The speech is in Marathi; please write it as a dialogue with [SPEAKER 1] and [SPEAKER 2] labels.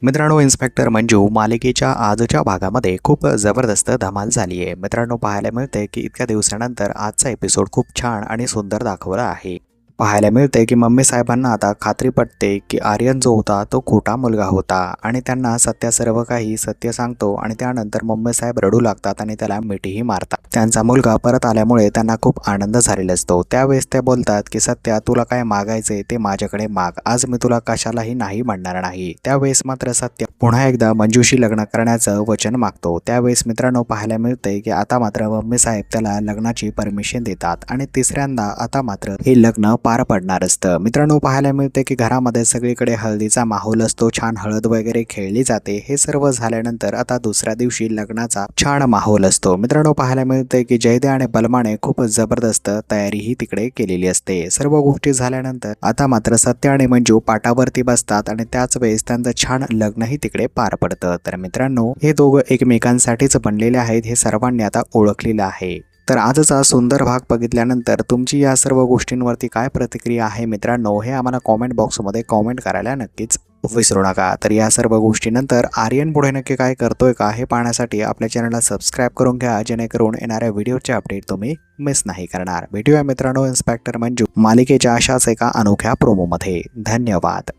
[SPEAKER 1] मित्रांनो, इन्स्पेक्टर मंजू मालिकेच्या आजच्या भागामध्ये खूप जबरदस्त धमाल झाली आहे. मित्रांनो, पाहायला मिळते की इतक्या दिवसानंतर आजचा एपिसोड खूप छान आणि सुंदर दाखवला आहे. पाहायला मिळते की मम्मी साहेबांना आता खात्री पटते की आर्यन जो होता तो खोटा मुलगा होता आणि त्यांना सत्य सर्व काही सत्य सांगतो आणि त्यानंतर मम्मी साहेब रडू लागतात आणि त्याला मिठीही मारतात. त्यांचा मुलगा परत आल्यामुळे त्यांना खूप आनंद झालेला असतो. त्यावेळेस ते बोलतात की सत्या, तुला काय मागायचे ते माझ्याकडे माग, आज मी तुला कशालाही नाही म्हणणार नाही. त्यावेळेस मात्र सत्य पुन्हा एकदा मंजूशी लग्न करण्याचं वचन मागतो. त्यावेळेस मित्रांनो, पाहायला मिळते की आता मात्र मम्मी साहेब त्याला लग्नाची परमिशन देतात आणि तिसऱ्यांदा आता मात्र हे लग्न पार पडणार असतं. मित्रांनो, पाहायला मिळते की घरामध्ये सगळीकडे हळदीचा माहोल असतो. छान हळद वगैरे खेळली जाते. हे सर्व झाल्यानंतर आता दुसऱ्या दिवशी लग्नाचा छान माहोल असतो. मित्रांनो, पाहायला मिळते की जयदे आणि बलमाने खूप जबरदस्त तयारीही तिकडे केलेली असते. सर्व गोष्टी झाल्यानंतर आता मात्र सत्य आणि मंजू पाटावरती बसतात आणि त्याच वेळेस त्यांचं छान लग्नही तिकडे पार पडतं. तर मित्रांनो, हे दोघं एकमेकांसाठीच बनलेले आहेत हे सर्वांनी आता ओळखलेलं आहे. तर आजचा सुंदर भाग बघितल्यानंतर तुमची या सर्व गोष्टींवरती काय प्रतिक्रिया आहे मित्रांनो, हे आम्हाला कॉमेंट बॉक्समध्ये कॉमेंट करायला नक्कीच विसरू नका. तर या सर्व गोष्टीनंतर आर्यन पुढे नक्की काय करतोय का हे पाहण्यासाठी आपल्या चॅनलला सबस्क्राईब करून घ्या, जेणेकरून येणाऱ्या व्हिडिओचे अपडेट तुम्ही मिस नाही करणार. भेटूया मित्रांनो इन्स्पेक्टर मंजू मालिकेच्या अशाच एका अनोख्या प्रोमोमध्ये. धन्यवाद.